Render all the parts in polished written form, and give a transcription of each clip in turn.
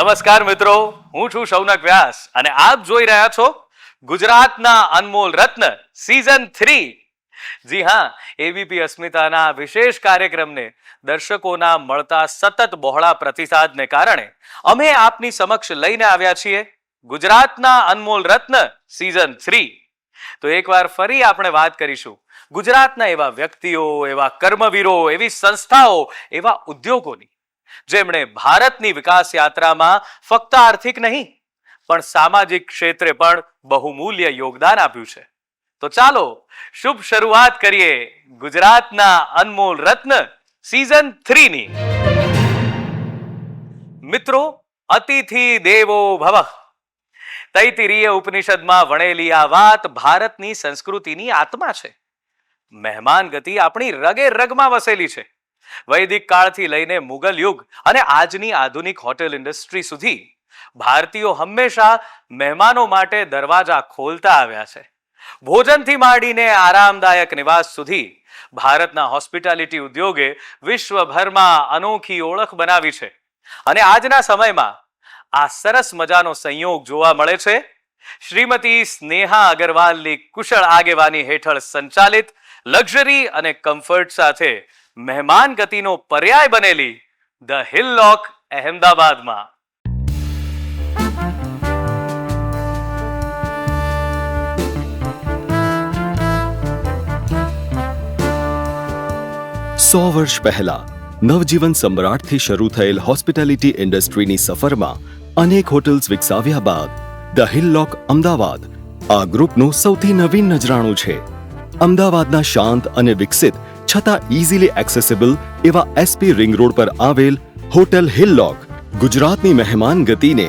નમસ્કાર મિત્રો, હું છું શૌનક વ્યાસ અને આપ જોઈ રહ્યા છો ગુજરાતના અનમોલ રત્ન સીઝન 3. જી હા, એબીપી અસ્મિતાના વિશેષ કાર્યક્રમને દર્શકોના મળતા સતત બહોળા પ્રતિસાદને કારણે અમે આપની સમક્ષ લઈને આવ્યા છીએ ગુજરાતના અનમોલ રત્ન સીઝન 3. તો એકવાર ફરી આપણે વાત કરીશું ગુજરાતના એવા વ્યક્તિઓ, એવા કર્મવીરો, એવી સંસ્થાઓ, એવા ઉદ્યોગોની જેમણે ભારતની વિકાસ યાત્રામાં ફક્ત આર્થિક નહીં પણ સામાજિક ક્ષેત્રે પણ બહુમૂલ્ય યોગદાન આપ્યું છે. તો ચાલો શુભ શરૂઆત કરીએ ગુજરાતના અનમોલ રત્ન સીઝન 3 ની. મિત્રો, અતિથિ દેવો ભવ, તૈત્તિરીય ઉપનિષદમાં વણેલી આ વાત ભારતની સંસ્કૃતિની આત્મા છે. મહેમાન ગતિ આપણી રગે રગમાં વસેલી છે. વૈદિક કાળથી લઈને મુગલ યુગ અને આજની આધુનિક હોટેલ ઇન્ડસ્ટ્રી સુધી ભારતીયો હંમેશા મહેમાનો માટે દરવાજા ખોલતા આવ્યા છે. ભોજનથી માંડીને આરામદાયક નિવાસ સુધી ભારતના હોસ્પિટાલિટી ઉદ્યોગે વિશ્વભરમાં અનોખી ઓળખ બનાવી છે. અને આજના સમયમાં આ સરસ મજાનો સંયોગ જોવા મળે છે શ્રીમતી સ્નેહા અગરવાલની કુશળ આગેવાની હેઠળ સંચાલિત લક્ઝરી અને કમ્ફર્ટ સાથે મહેમાન ગતિનો પર્યાય બનેલી ધ હિલલોક અહેમદાબાદમાં. સો વર્ષ પહેલા નવજીવન સમ્રાટથી શરૂ થયેલ હોસ્પિટાલિટી ઇન્ડસ્ટ્રીની સફરમાં અનેક હોટલ્સ વિકસાવ્યા બાદ ધ હિલલોક અમદાવાદ આ ગ્રુપનું સૌથી નવીન નજરાણું છે. અમદાવાદના શાંત અને વિકસિત છતાં ઇઝીલી એક્સેસિબલ એવા એસપી રિંગ રોડ પર આવેલ હોટલ હિલલોક ગુજરાતની મહેમાન ગતિને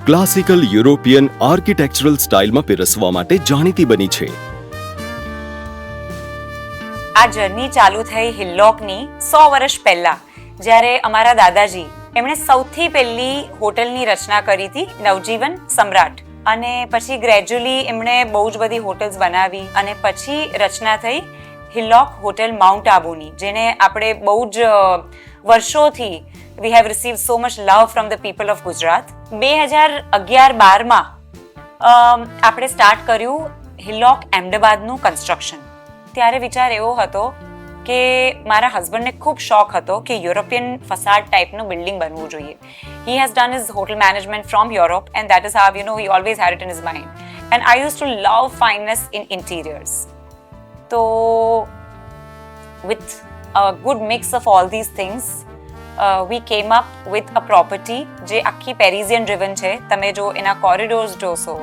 ક્લાસિકલ યુરોપિયન આર્કિટેક્ચરલ સ્ટાઇલમાં પીરસવા માટે જાણીતી બની છે. આ જર્ની ચાલુ થઈ હિલલોકની 100 વર્ષ પહેલા, જ્યારે અમારા દાદાજી એમણે સૌથી પહેલી હોટલની રચના કરી હતી નવજીવન સમ્રાટ. અને પછી ગ્રેજ્યુઅલી એમણે બહુ જ બધી હોટલ્સ બનાવી અને પછી રચના થઈ હિલલોક હોટેલ માઉન્ટ આબુની, જેને આપણે બહુ જ વર્ષોથી we have received so much love from the people of Gujarat. 2011-12માં આપણે સ્ટાર્ટ કર્યું હિલલોક અહેમદાબાદનું કન્સ્ટ્રક્શન. ત્યારે વિચાર એવો હતો કે મારા હસબન્ડને ખૂબ શોખ હતો કે યુરોપિયન ફસાડ ટાઈપનું બિલ્ડિંગ બનવું જોઈએ. He has done his hotel management from Europe and that is how, he always had it in his mind. And I used to love fineness in interiors. So, with a good mix of all these things, we came up with a property જે આખી Parisian driven છે. તમે જો એના corridors જોશો,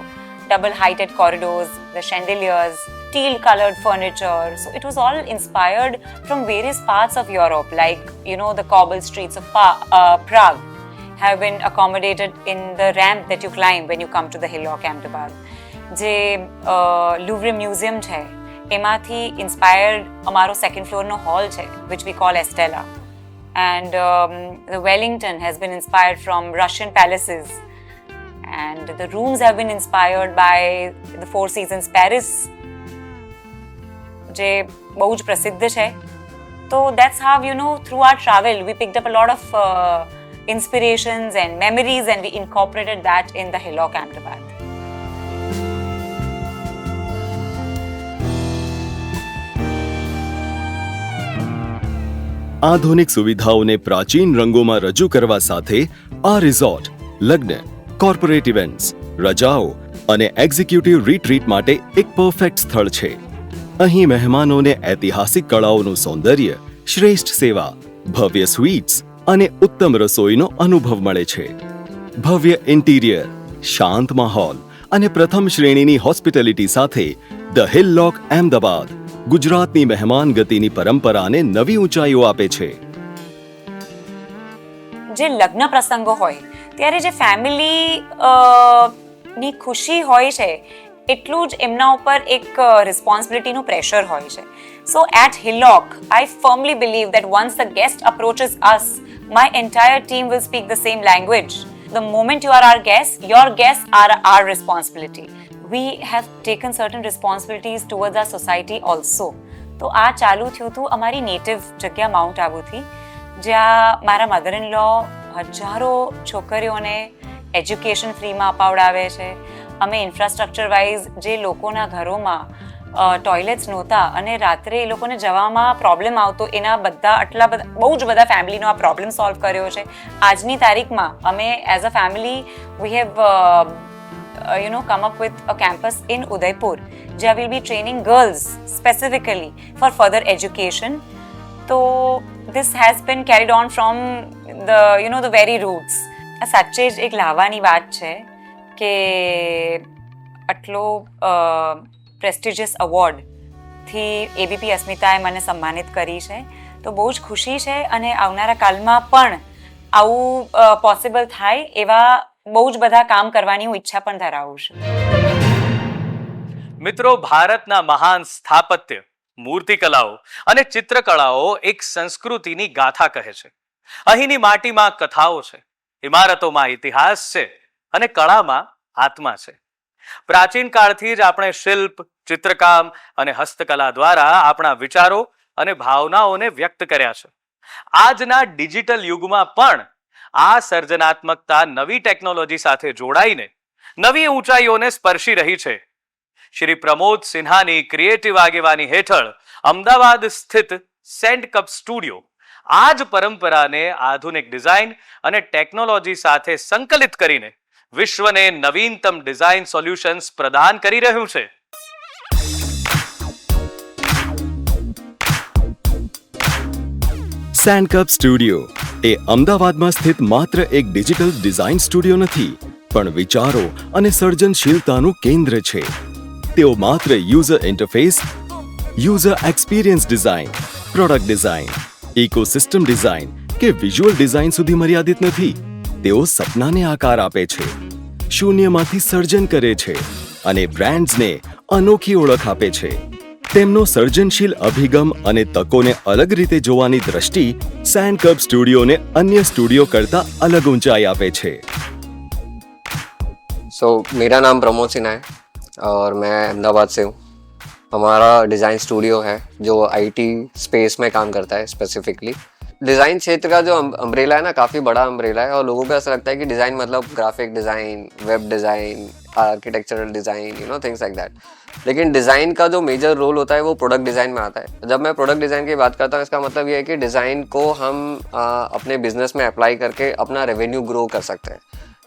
double heighted corridors, the chandeliers, teal colored furniture. So it was all inspired from various parts of Europe, like the cobble streets of Prague have been accommodated in the ramp that you climb when you come to the Hillock Ahmedabad. જે Louvre Museum છે એમાંથી inspired અમારો second floor નો hall છે which we call Estella. And the Wellington has been inspired from Russian palaces. And the rooms have been inspired by the Four Seasons Paris, જે બહુ જ પ્રસિદ્ધ છે. તો that's how, through our travel, we picked up a lot of inspirations and memories and we incorporated that in the Hillock Ahmedabad. આધુનિક સુવિધાઓને પ્રાચીન રંગોમાં રજૂ કરવા સાથે આ રિઝોર્ટ લગ્ન, કોર્પોરેટ ઇવેન્ટ્સ, રજાઓ અને એક્ઝિક્યુટિવ રિટ્રીટ માટે એક પરફેક્ટ સ્થળ છે. અહીં મહેમાનોને ઐતિહાસિક કળાઓનું સૌંદર્ય, શ્રેષ્ઠ સેવા, ભવ્ય સ્વીટ્સ અને ઉત્તમ રસોઈનો અનુભવ મળે છે. ભવ્ય ઇન્ટિરિયર, શાંત માહોલ અને પ્રથમ શ્રેણીની હોસ્પિટાલિટી સાથે ધ હિલલોક અહેમદાબાદ ગુજરાતની મહેમાન ગતિની પરંપરાને નવી ઊંચાઈઓ આપે છે. જે લગ્ન પ્રસંગો હોય ત્યારે જે ફેમિલી ની ખુશી હોય છે એટલું જ એમના ઉપર એક રિસ્પોન્સિબિલિટીનું પ્રેશર હોય છે. So at Hillock I firmly believe that once the guest approaches us, my entire team will speak the same language. The moment you are our guest, your guests are our responsibility. We have taken certain responsibilities towards our society also. તો આ ચાલુ થયું હતું અમારી native જગ્યા mount આબુથી, જ્યાં મારા mother in law હજારો છોકરીઓને એજ્યુકેશન ફ્રીમાં અપાવડાવે છે. અમે ઇન્ફ્રાસ્ટ્રક્ચર વાઇઝ જે લોકોના ઘરોમાં ટોયલેટ્સ નહોતા અને રાત્રે એ લોકોને જવામાં પ્રોબ્લેમ આવતો, એના બહુ જ બધા ફેમિલીનો આ પ્રોબ્લેમ સોલ્વ કર્યો છે. આજની તારીખમાં અમે as a family we have come up with a campus in Udaipur, where we'll be training girls specifically for further education. So this has been carried on from the very roots. આ સાચે જ એક લાવવાની વાત છે કે આટલો prestigious અવોર્ડથી ABP અસ્મિતાએ મને સન્માનિત કરી છે. તો બહુ જ ખુશી છે અને આવનારા કાલમાં પણ આવું પોસિબલ થાય એવા બહુ જ બધા કામ કરવાની હું ઈચ્છા પણ ધરાવું છું. મિત્રો, ભારતના મહાન સ્થાપત્ય, મૂર્તિકલાઓ અને ચિત્રકળાઓ એક સંસ્કૃતિની ગાથા કહે છે. અહીંની માટીમાં કથાઓ છે, ઇમારતોમાં ઇતિહાસ છે અને કળામાં આત્મા છે. પ્રાચીન કાળથી જ આપણે શિલ્પ, ચિત્રકામ અને હસ્તકલા દ્વારા આપણા વિચારો અને ભાવનાઓને વ્યક્ત કર્યા છે. આજના ડિજિટલ યુગમાં પણ આ સર્જનાત્મકતા નવી ટેકનોલોજી સાથે જોડાઈને નવી ઊંચાઈઓને સ્પર્શી રહી છે. શ્રી પ્રમોદ સિન્હાની ક્રિએટિવ આગેવાની હેઠળ અમદાવાદ સ્થિત સેન્ડકપ સ્ટુડિયો આ જ પરંપરાને આધુનિક ડિઝાઇન અને ટેકનોલોજી સાથે સંકલિત કરીને વિશ્વને નવીનતમ ડિઝાઇન સોલ્યુશન્સ પ્રદાન કરી રહ્યું છે. સેન્ડકપ સ્ટુડિયો એ અમદાવાદમાં સ્થિત માત્ર એક ડિજિટલ ડિઝાઇન સ્ટુડિયો નથી, પણ વિચારો અને સર્જનશીલતાનું કેન્દ્ર છે. તેઓ માત્ર user interface, user experience design, product design, ecosystem design કે વિઝ્યુઅલ ડિઝાઇન સુધી મર્યાદિત નથી. તેઓ સપનાને આકાર આપે છે, શૂન્યમાંથી સર્જન કરે છે અને બ્રાન્ડ્સને અનોખી ઓળખ આપે છે. તેમનો સર્જનશીલ અભિગમ અને તકોને અલગ રીતે જોવાની દ્રષ્ટિ સેન્ડકપ સ્ટુડિયોને અન્ય સ્ટુડિયો કરતા અલગ ઊંચાઈ આપે છે. सो मेरा नाम प्रमोद सिन्हा है और मैं अहमदाबाद से हूँ. हमारा डिज़ाइन स्टूडियो है जो आईटी स्पेस में काम करता है. स्पेसिफिकली डिज़ाइन क्षेत्र का जो अम्ब्रेला है ना, काफ़ी बड़ा अम्ब्रेला है और लोगों को ऐसा लगता है कि डिज़ाइन मतलब graphic design, web design, architectural design, things like that. लेकिन डिज़ाइन का जो मेजर रोल होता है वो प्रोडक्ट डिज़ाइन में आता है. जब मैं प्रोडक्ट डिज़ाइन की बात करता हूँ, इसका मतलब ये है कि डिज़ाइन को हम अपने बिजनेस में अप्लाई करके अपना रेवेन्यू ग्रो कर सकते हैं.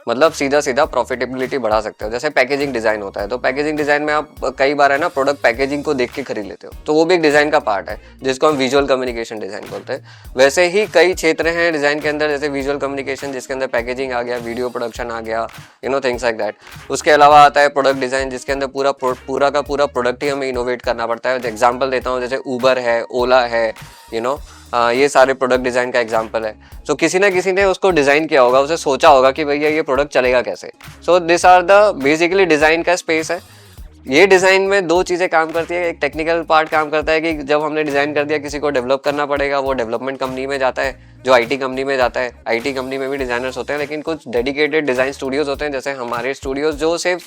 मतलब सीधा सीधा प्रॉफिटेबिलिटी बढ़ा सकते हो. जैसे पैकेजिंग डिज़ाइन होता है, तो पैकेजिंग डिज़ाइन में आप कई बार है ना प्रोडक्ट पैकेजिंग को देख के खरीद लेते हो, तो वो भी एक डिज़ाइन का पार्ट है जिसको हम विजुअल कम्युनिकेशन डिज़ाइन बोलते हैं. वैसे ही कई क्षेत्र हैं डिज़ाइन के अंदर, जैसे विजुअल कम्युनिकेशन जिसके अंदर पैकेजिंग आ गया, वीडियो प्रोडक्शन आ गया, थिंग्स लाइक दैट. उसके अलावा आता है प्रोडक्ट डिज़ाइन जिसके अंदर पूरा का पूरा प्रोडक्ट ही हमें इनोवेट करना पड़ता है. एग्जाम्पल देता हूँ, जैसे ऊबर है, ओला है, ये सारे प्रोडक्ट डिज़ाइन का एग्जांपल है. सो किसी ना किसी ने उसको डिज़ाइन किया होगा, उसे सोचा होगा कि भैया ये प्रोडक्ट चलेगा कैसे. So this are the basically design का स्पेस है. ये डिज़ाइन में दो चीज़ें काम करती है. एक टेक्निकल पार्ट काम करता है कि जब हमने डिज़ाइन कर दिया, किसी को डेवलप करना पड़ेगा, वो डेवलपमेंट कंपनी में जाता है, जो आईटी कंपनी में जाता है. आईटी कंपनी में भी डिज़ाइनर्स होते हैं, लेकिन कुछ डेडिकेटेड डिज़ाइन स्टूडियोज़ होते हैं, जैसे हमारे स्टूडियोज़, जो सिर्फ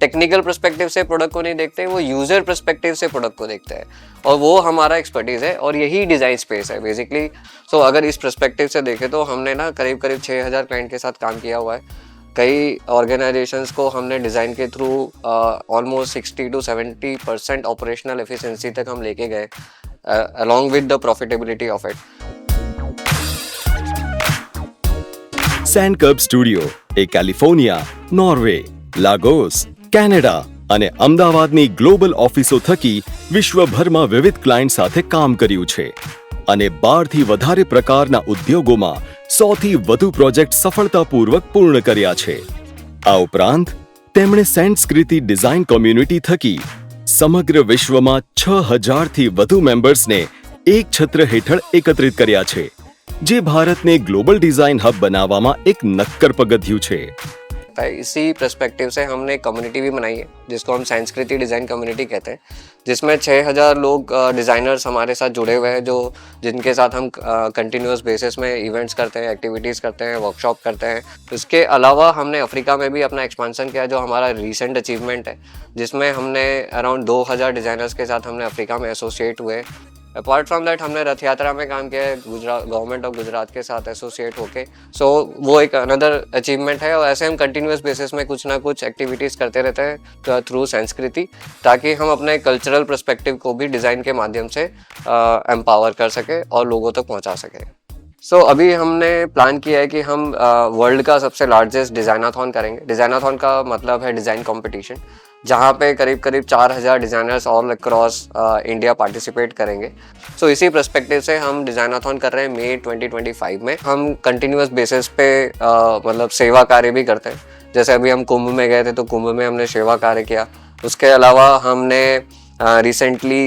टेक्निकल पर्सपेक्टिव से प्रोडक्ट को नहीं देखते, वो यूज़र पर्सपेक्टिव से प्रोडक्ट को देखते हैं, और वो हमारा एक्सपर्टीज़ है और यही डिज़ाइन स्पेस है बेसिकली. सो अगर इस पर्सपेक्टिव से देखें तो हमने ना करीब 6000 क्लाइंट के साथ काम किया हुआ है. कई ऑर्गेनाइजेशंस को हमने डिज़ाइन के through almost 60 to 70% operational efficiency तक हम लेके गए, along with the profitability of it. Sandcup studio એ કેલિફોર્નિયા, નોર્વે, લાગોસ, કેનેડા અને અમદાવાદની ગ્લોબલ ઓફિસો થકી વિશ્વભરમાં વિવિધ ક્લાયન્ટ સાથે કામ કર્યું છે અને 12થી વધારે પ્રકારના ઉદ્યોગોમાં 100થી વધુ પ્રોજેક્ટ સફળતાપૂર્વક પૂર્ણ કર્યા છે. આ ઉપરાંત તેમણે સેન્ડસ્ક્રિતિ ડિઝાઇન કોમ્યુનિટી થકી સમગ્ર વિશ્વમાં 6000થી વધુ મેમ્બર્સને એક છત્ર હેઠળ એકત્રિત કર્યા છે, જે ભારતને ગ્લોબલ ડિઝાઇન હબ બનાવવામાં એક નક્કર પગથિયું છે. इसी पर्सपेक्टिव से हमने कम्युनिटी भी बनाई है, जिसको हम संस्कृति डिज़ाइन कम्युनिटी कहते हैं, जिसमें 6000 लोग डिज़ाइनर्स हमारे साथ जुड़े हुए हैं, जो जिनके साथ हम कंटिन्यूस बेसिस में इवेंट्स करते हैं, एक्टिविटीज़ करते हैं, वर्कशॉप करते हैं. इसके अलावा हमने अफ्रीका में भी अपना एक्सपांसन किया, जो हमारा रिसेंट अचीवमेंट है, जिसमें हमने अराउंड 2000 डिज़ाइनर्स के साथ हमने अफ्रीका में एसोसिएट हुए. अपार्ट फ्रॉम दैट हमने रथ यात्रा में काम किया है गुजरात गवर्नमेंट ऑफ गुजरात के साथ एसोसिएट होके, सो वो एक अनदर अचीवमेंट है। और ऐसे हम कंटिन्यूस बेसिस में कुछ ना कुछ एक्टिविटीज़ करते रहते हैं थ्रू संस्कृति, ताकि हम अपने कल्चरल पर्सपेक्टिव को भी डिज़ाइन के माध्यम से एम्पावर कर सके और लोगों तक पहुंचा सके। सो अभी हमने प्लान किया है कि हम वर्ल्ड का सबसे लार्जेस्ट डिज़ाइनाथॉन करेंगे। डिज़ाइनाथॉन का मतलब है डिज़ाइन कंपटीशन, जहाँ पे करीब 4000 designers all across India participate करेंगे। सो इसी पर्सपेक्टिव से हम डिज़ाइनाथॉन कर रहे हैं मई 2025 में। हम कंटिन्यूस बेसिस पे मतलब सेवा कार्य भी करते हैं। जैसे अभी हम कुंभ में गए थे तो कुंभ में हमने सेवा कार्य किया। उसके अलावा हमने रिसेंटली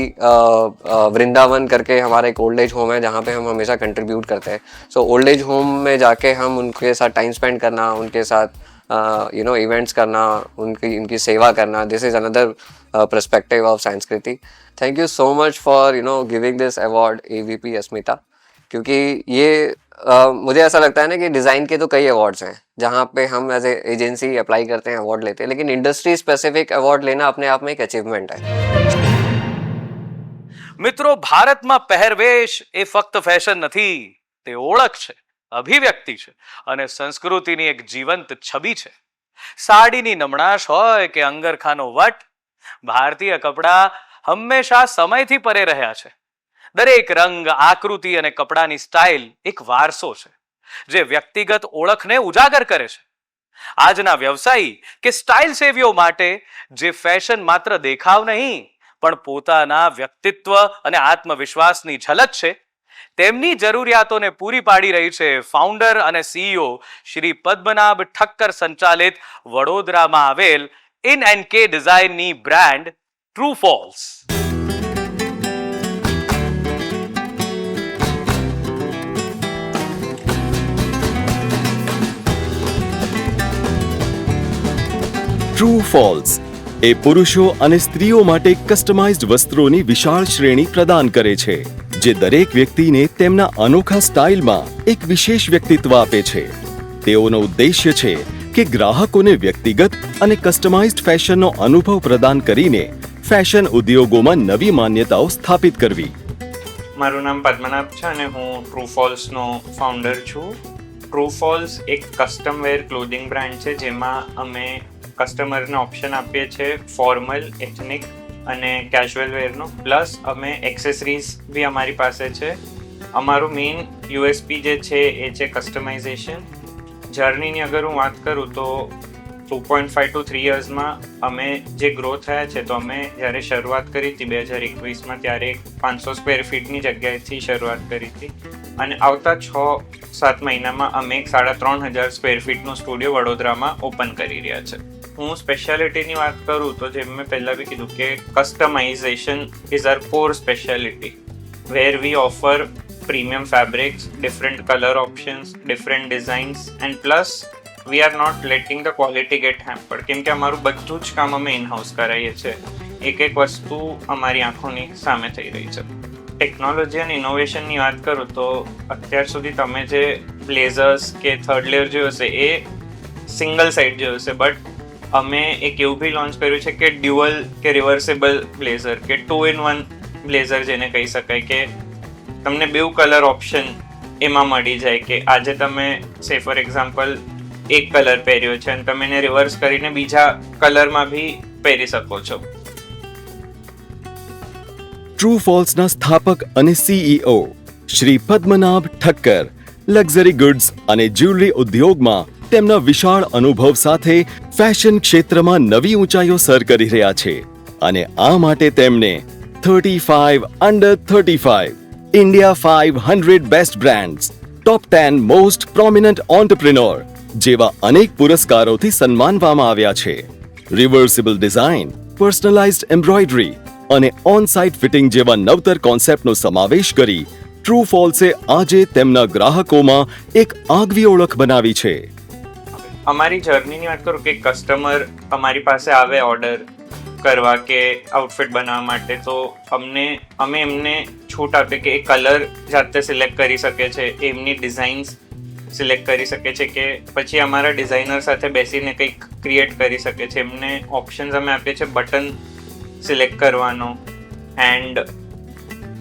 वृंदावन करके हमारा एक ओल्ड एज होम है जहाँ पे हम हमेशा कंट्रीब्यूट करते हैं। सो ओल्ड एज होम में जाके हम उनके साथ टाइम स्पेंड करना, उनके साथ इवेंट्स करना, उनकी सेवा करना, this is another perspective of संस्कृति। Thank you so much for giving this award AVP Asmita, क्योंकि ये मुझे ऐसा लगता है ना कि डिज़ाइन के तो कई अवार्ड्स हैं जहाँ पे हम एज ए एजेंसी अप्लाई करते हैं, अवार्ड लेते हैं, लेकिन इंडस्ट्री स्पेसिफिक अवार्ड लेना अपने आप में एक अचीवमेंट है। મિત્રો, ભારતમાં પહેરવેશ એ ફક્ત ફેશન નથી, તે ઓળખ છે, અભિવ્યક્તિ છે અને સંસ્કૃતિની એક જીવંત છબી છે. સાડીની નમણાશ હોય કે અંગરખાનો વટ, ભારતીય કપડા હંમેશા સમયથી પરે રહ્યા છે. દરેક રંગ, આકૃતિ અને કપડાની સ્ટાઇલ એક વારસો છે જે વ્યક્તિગત ઓળખને ઉજાગર કરે છે. આજના વ્યવસાયી કે સ્ટાઇલ સેવીઓ માટે જે ફેશન માત્ર દેખાવ નહીં પણ પોતાના વ્યક્તિત્વ અને આત્મવિશ્વાસની ઝલક છે, તેમની જરૂરિયાતોને પૂરી પાડી રહી છે ફાઉન્ડર અને CEO શ્રી પદ્મનાભ ઠક્કર સંચાલિત વડોદરામાં આવેલ IN&K ડિઝાઇનની brand True Falls. True Falls એ પુરુષો અને સ્ત્રીઓ માટે કસ્ટમાઇઝ્ડ વસ્ત્રોની વિશાળ શ્રેણી પ્રદાન કરે છે, જે દરેક વ્યક્તિને તેમના અનોખા સ્ટાઇલમાં એક વિશેષ વ્યક્તિત્વ આપે છે. તેઓનો ઉદ્દેશ્ય છે કે ગ્રાહકોને વ્યક્તિગત અને કસ્ટમાઇઝ્ડ ફેશનનો અનુભવ પ્રદાન કરીને ફેશન ઉદ્યોગોમાં નવી માન્યતાઓ સ્થાપિત કરવી. મારું નામ પદ્મનાભ છે અને હું ટ્રુ ફોલ્સનો ફાઉન્ડર છું. ટ્રુ ફોલ્સ એક કસ્ટમ વેર ક્લોધિંગ બ્રાન્ડ છે, જેમાં અમે કસ્ટમરને ઓપ્શન આપીએ છીએ ફોર્મલ, એથનિક અને કેઝ્યુઅલ વેરનો, પ્લસ અમે એક્સેસરીઝ બી અમારી પાસે છે. અમારું મેઇન USP જે છે એ છે કસ્ટમાઇઝેશન. જર્નીની અગર હું વાત કરું તો 2.5 to 3 yearsમાં અમે જે ગ્રો થયા છે, તો અમે જ્યારે શરૂઆત કરી હતી 2021માં, ત્યારે 500 સ્ક્વેર ફીટની જગ્યાએથી શરૂઆત કરી હતી અને આવતા 6-7 મહિનામાં અમે એક 3500 સ્ક્વેર ફીટનું સ્ટુડિયો વડોદરામાં ઓપન કરી રહ્યા છે. હું સ્પેશિયાલિટીની વાત કરું તો જેમ મેં પહેલાં બી કીધું કે customisation is our core speciality, where we offer premium fabrics, different colour options, different designs and plus we are not letting the quality get hampered, કેમ કે અમારું બધું જ કામ અમે ઇનહાઉસ કરાવીએ છીએ. એક વસ્તુ અમારી આંખોની સામે થઈ રહી છે. ટેકનોલોજી અને ઇનોવેશનની વાત કરું તો અત્યાર સુધી તમે જે બ્લેઝર્સ કે થર્ડ લેયર જોયો હશે એ સિંગલ સાઇડ જોયો હશે, બટ અમે એક એવું બી લોન્ચ કર્યું છે કે ડ્યુઅલ કે રિવર્સેબલ બ્લેઝર કે 2-in-1 બ્લેઝર જેને કહી શકાય, કે તમને બેઉ કલર ઓપ્શન એમાં મળી જાય, કે આજે તમે સે ફોર એક્ઝામ્પલ એક કલર પહેર્યો છે અને તમે એને રિવર્સ કરીને બીજા કલરમાં બી પહેરી શકો છો. ટ્રુ ફોલ્સના સ્થાપક અને CEO Shri Padmanabh Thakkar luxury goods અને જ્વેલરી ઉદ્યોગમાં તેમના વિશાળ અનુભવ સાથે ફેશન ક્ષેત્રમાં નવી ઊંચાઈઓ સર કરી રહ્યા છે અને આ માટે તેમને 35 under 35 India 500 બેસ્ટ બ્રાન્ડ્સ, ટોપ 10 મોસ્ટ પ્રોમિનન્ટ ઓન્ટરપ્રિનોર જેવા અનેક પુરસ્કારોથી સન્માનવામાં આવ્યા છે. રિવર્સિબલ ડિઝાઇન, પર્સનલાઇઝ્ડ એમ્બ્રોઇડરી અને ઓન સાઇટ ફિટિંગ જેવા નવતર કોન્સેપ્ટનો સમાવેશ કરી ટ્રુ ફોલ્સે આજે તેમના ગ્રાહકોમાં એક આગવી ઓળખ બનાવી છે. અમારી જર્નીની વાત કરું કે કસ્ટમર અમારી પાસે આવે ઓર્ડર કરવા કે આઉટફિટ બનાવવા માટે, તો અમે એમને છૂટ આપીએ કે એ કલર જાતે સિલેક્ટ કરી શકે છે, એમની ડિઝાઇન્સ સિલેક્ટ કરી શકે છે, કે પછી અમારા ડિઝાઇનર સાથે બેસીને કંઈક ક્રિએટ કરી શકે છે. એમને ઓપ્શન્સ અમે આપીએ છીએ બટન સિલેક્ટ કરવાનો એન્ડ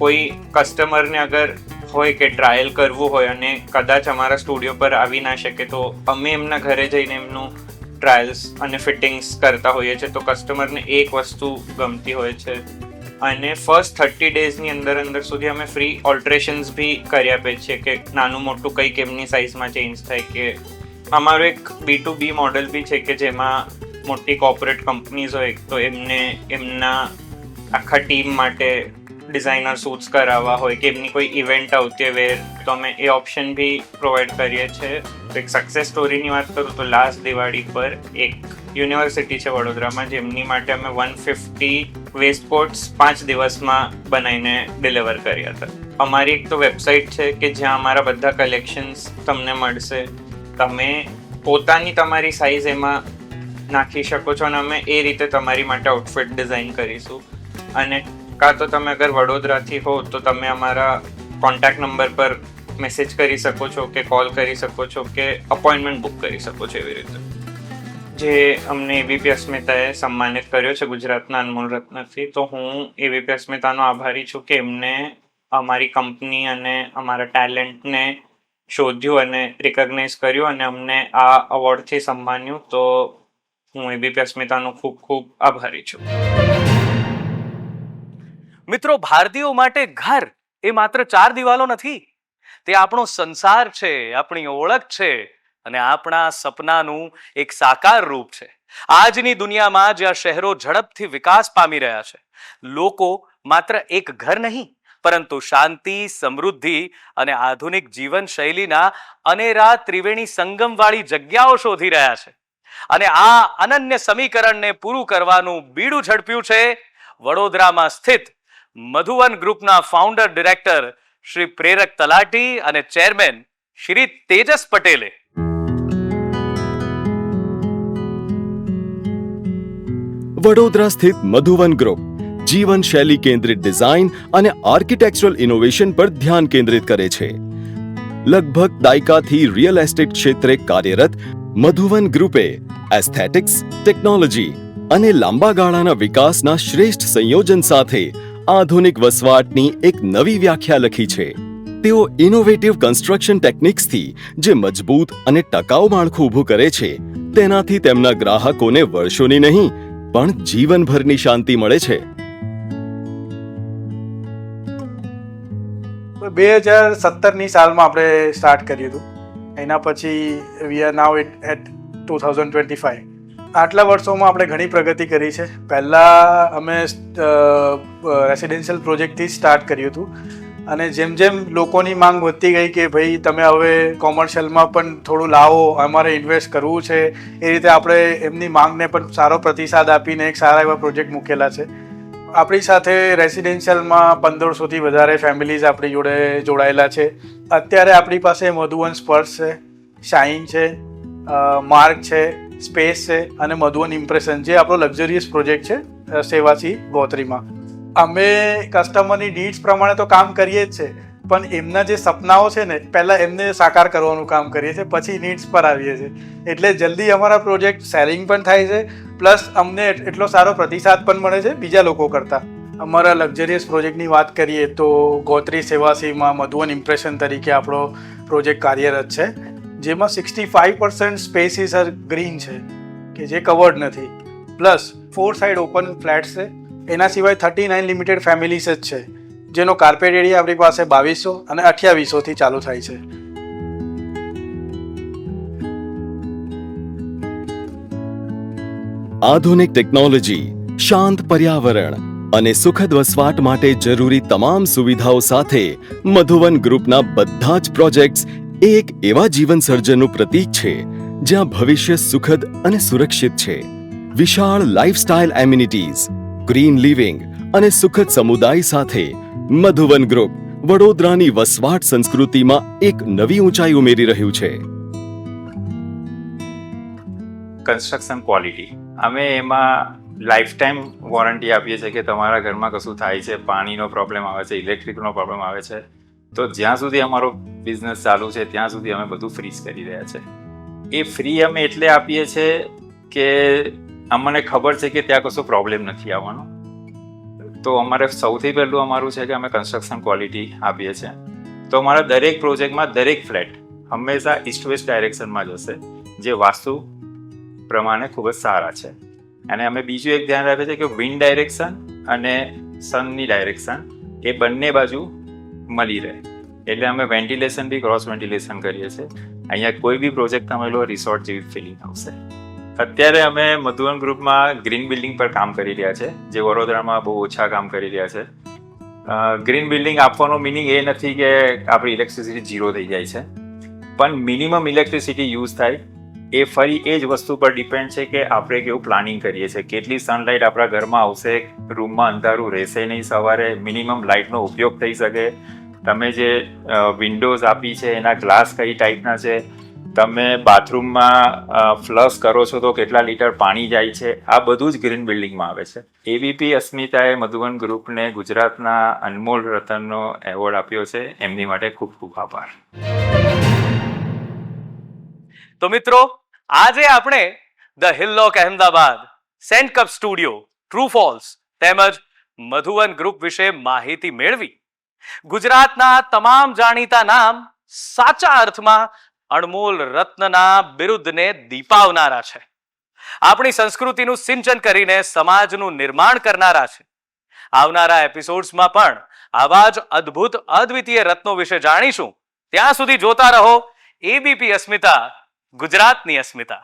કોઈ કસ્ટમરને અગર હોય કે ટ્રાયલ કરવું હોય અને કદાચ અમારા સ્ટુડિયો પર આવી ના શકે તો અમે એમના ઘરે જઈને એમનું ટ્રાયલ્સ અને ફિટિંગ્સ કરતા હોઈએ છીએ. તો કસ્ટમરને એક વસ્તુ ગમતી હોય છે અને ફર્સ્ટ 30 ડેઝની અંદર સુધી અમે ફ્રી ઓલ્ટરેશન્સ બી કરી આપીએ છીએ કે નાનું મોટું કંઈક એમની સાઇઝમાં ચેન્જ થાય. કે અમારું એક B2B મોડલ બી છે કે જેમાં મોટી કોર્પોરેટ કંપનીઝ હોય તો એમને એમના આખા ટીમ માટે ડિઝાઇનર સૂટ્સ કરાવવા હોય કે એમની કોઈ ઇવેન્ટ આવતી હોય વેર તો અમે એ ઓપ્શન બી પ્રોવાઈડ કરીએ છીએ. તો એક સક્સેસ સ્ટોરીની વાત કરું તો લાસ્ટ દિવાળી પર એક યુનિવર્સિટી છે વડોદરામાં જેમની માટે અમે 150 વેસ્ટકોટ્સ 5 દિવસમાં બનાવીને ડિલિવર કર્યા હતા. અમારી એક તો વેબસાઇટ છે કે જ્યાં અમારા બધા કલેક્શન્સ તમને મળશે. તમે પોતાની તમારી સાઇઝ એમાં નાખી શકો છો અને અમે એ રીતે તમારી માટે આઉટફિટ ડિઝાઇન કરીશું. અને કાં તો તમે અગર વડોદરાથી હો તો તમે અમારા કોન્ટેક્ટ નંબર પર મેસેજ કરી શકો છો કે કોલ કરી શકો છો કે અપોઇન્ટમેન્ટ બુક કરી શકો છો. એવી રીતે જે અમને એબીપી અસ્મિતાએ સન્માનિત કર્યો છે ગુજરાતના અનમોલ રત્નથી, તો હું એબીપી અસ્મિતાનો આભારી છું કે એમને અમારી કંપની અને અમારા ટેલેન્ટને શોધ્યું અને રિકગ્નાઇઝ કર્યું અને અમને આ અવોર્ડથી સન્માન્યું. તો હું એબીપી અસ્મિતાનો ખૂબ ખૂબ આભારી છું. મિત્રો, ભારતીયો માટે ઘર એ માત્ર 4 દિવાલો નથી, તે આપણો સંસાર છે, આપણી ઓળખ છે અને આપણા સપનાનું એક સાકાર રૂપ છે. આજની દુનિયામાં જ્યાં શહેરો ઝડપથી વિકાસ પામી રહ્યા છે, લોકો માત્ર એક ઘર નહીં પરંતુ શાંતિ, સમૃદ્ધિ અને આધુનિક જીવન શૈલીના અનેરા ત્રિવેણી સંગમવાળી જગ્યાઓ શોધી રહ્યા છે. અને આ અનન્ય સમીકરણને પૂરું કરવાનું બીડું ઝડપ્યું છે વડોદરામાં સ્થિત મધુવન ગ્રુપના ફાઉન્ડર ડિરેક્ટર શ્રી પ્રેરક તલાટી અને ચેરમેન શ્રી તેજસ પટેલે. વડોદરા સ્થિત મધુવન ગ્રુપ જીવન શૈલી કેન્દ્રિત ડિઝાઇન અને આર્કિટેક્ચરલ ઇનોવેશન પર ધ્યાન કેન્દ્રિત કરે છે. લગભગ દાયકાથી રિયલ એસ્ટેટ ક્ષેત્રે કાર્યરત મધુવન ગ્રુપે એસ્થેટિક્સ, ટેકનોલોજી અને લાંબા ગાળાના વિકાસના શ્રેષ્ઠ સંયોજન સાથે આધુનિક વસવાટની એક નવી વ્યાખ્યા લખી છે. તેઓ ઇનોવેટિવ કન્સ્ટ્રક્શન ટેકનિક્સથી જે મજબૂત અને ટકાઉ માળખું ઊભું કરે છે તેનાથી તેમના ગ્રાહકોને વર્ષોની નહીં પણ જીવનભરની શાંતિ મળે છે. 2017ની સાલમાં આપણે સ્ટાર્ટ કર્યું હતું. એના પછી વી આર નાઉ એટ 2025. આટલા વર્ષોમાં આપણે ઘણી પ્રગતિ કરી છે. પહેલાં અમે રેસિડેન્શિયલ પ્રોજેક્ટથી સ્ટાર્ટ કર્યું હતું અને જેમ જેમ લોકોની માંગ વધતી ગઈ કે ભાઈ તમે હવે કોમર્શિયલમાં પણ થોડું લાવો, અમારે ઇન્વેસ્ટ કરવું છે, એ રીતે આપણે એમની માંગને પણ સારો પ્રતિસાદ આપીને એક સારા એવા પ્રોજેક્ટ મૂકેલા છે. આપણી સાથે રેસિડેન્શિયલમાં 1500થી વધારે ફેમિલીઝ આપણી જોડે જોડાયેલા છે. અત્યારે આપણી પાસે મધુવન સ્પર્શ છે, શાઇન છે, માર્ક છે, સ્પેસ છે અને મધુવન ઇમ્પ્રેશન જે આપણો લક્ઝરિયસ પ્રોજેક્ટ છે સેવાસી ગોત્રીમાં. અમે કસ્ટમરની નીડ્સ પ્રમાણે તો કામ કરીએ જ છે પણ એમના જે સપનાઓ છે ને પહેલાં એમને સાકાર કરવાનું કામ કરીએ છીએ, પછી નીડ્સ પર આવીએ છીએ. એટલે જલ્દી અમારા પ્રોજેક્ટ સેલિંગ પણ થાય છે પ્લસ અમને એટલો સારો પ્રતિસાદ પણ મળે છે બીજા લોકો કરતાં. અમારા લક્ઝરિયસ પ્રોજેક્ટની વાત કરીએ તો ગોત્રી સેવાસીમાં મધુવન ઇમ્પ્રેશન તરીકે આપણો પ્રોજેક્ટ કાર્યરત છે, જેમાં 65% સ્પેસીસ આર ગ્રીન છે કે જે કવર્ડ નથી, પ્લસ 4 સાઇડ ઓપન ફ્લેટ્સ છે. એના સિવાય 39 લિમિટેડ ફેમિલીસ જ છે જેનો કાર્પેટ એરિયા આપણી પાસે 2200 અને 2800થી ચાલુ થાય છે. આધુનિક ટેકનોલોજી, શાંત પર્યાવરણ અને સુખદ વસવાટ માટે જરૂરી તમામ સુવિધાઓ સાથે મધુવન ગ્રુપના બધા જ પ્રોજેક્ટ્સ એક એવા જીવન સર્જનનું પ્રતીક છે જ્યાં ભવિષ્ય સુખદ અને સુરક્ષિત છે. વિશાળ લાઇફસ્ટાઇલ એમ્યુનિટીઝ, ગ્રીન લિવિંગ અને સુખદ સમુદાય સાથે મધુવન ગ્રુપ વડોદરાની વસવાટ સંસ્કૃતિમાં એક નવી ઊંચાઈ ઉમેરી રહ્યું છે. કન્સ્ટ્રક્શન ક્વોલિટી અમે એમાં લાઈફ ટાઈમ વોરંટી આપીએ છીએ કે તમારા ઘરમાં કશું થાય છે, પાણીનો પ્રોબ્લેમ આવે છે, ઇલેક્ટ્રિકનો પ્રોબ્લેમ આવે છે, તો જ્યાં સુધી અમારો બિઝનેસ ચાલુ છે ત્યાં સુધી અમે બધું ફ્રી કરી રહ્યા છે. એ ફ્રી અમે એટલે આપીએ છીએ કે અમને ખબર છે કે ત્યાં કશો પ્રોબ્લેમ નથી આવવાનો. તો અમારે સૌથી પહેલું અમારું છે કે અમે કન્સ્ટ્રક્શન ક્વોલિટી આપીએ છીએ. તો અમારા દરેક પ્રોજેક્ટમાં દરેક ફ્લેટ હંમેશા ઈસ્ટ વેસ્ટ ડાયરેક્શનમાં જશે, જે વાસ્તુ પ્રમાણે ખૂબ જ સારા છે. અને અમે બીજું એક ધ્યાન રાખીએ છીએ કે વિન્ડ ડાયરેક્શન અને સનની ડાયરેક્શન એ બંને બાજુ મળી રહે. એટલે અમે વેન્ટિલેશન બી ક્રોસ વેન્ટિલેશન કરીએ છીએ. અહીંયા કોઈ બી પ્રોજેક્ટ તમે લો રિસોર્ટ જેવી ફિલિંગ આવશે. અત્યારે અમે મધુવન ગ્રુપમાં ગ્રીન બિલ્ડિંગ પર કામ કરી રહ્યા છે, જે વડોદરામાં બહુ ઓછા કામ કરી રહ્યા છે. ગ્રીન બિલ્ડિંગ આપવાનો મિનિંગ એ નથી કે આપણી ઇલેક્ટ્રિસિટી ઝીરો થઈ જાય છે, પણ મિનિમમ ઇલેક્ટ્રિસિટી યુઝ થાય એ ફરી એ જ વસ્તુ પર ડિપેન્ડ છે કે આપણે કેવું પ્લાનિંગ કરીએ છીએ, કેટલી સનલાઇટ આપણા ઘરમાં આવશે, રૂમમાં અંધારું રહેશે નહીં, સવારે મિનિમમ લાઇટનો ઉપયોગ થઈ શકે, તમે જે વિન્ડોઝ આપી છે એના ગ્લાસ કઈ ટાઈપના છે, તમે બાથરૂમમાં ફ્લશ કરો છો તો કેટલા લીટર પાણી જાય છે, આ બધું જ ગ્રીન બિલ્ડિંગમાં આવે છે. એબીપી અસ્મિતાએ મધુવન ગ્રુપને ગુજરાતના અનમોલ રતનનો એવોર્ડ આપ્યો છે. એમની માટે ખૂબ ખૂબ આભાર. તો મિત્રો, આજે આપણે the Hillock Ahmedabad, Sandcup studio, True Falls તેમજ મધુવન ગ્રુપ વિશે માહિતી મેળવી. ગુજરાતના તમામ જાણીતા નામ સાચા અર્થમાં અણમોલ રત્નના બિરુદને દીપાવનારા છે. આપણી સંસ્કૃતિનું સિંચન કરીને સમાજનું નિર્માણ કરનારા છે. આવનારા એપિસોડ્સમાં પણ આવા જ અદ્ભુત અદ્વિતીય રત્નો વિશે જાણીશું. ત્યાં સુધી જોતા રહો એબીપી અસ્મિતા, ગુજરાતની અસ્મિતા.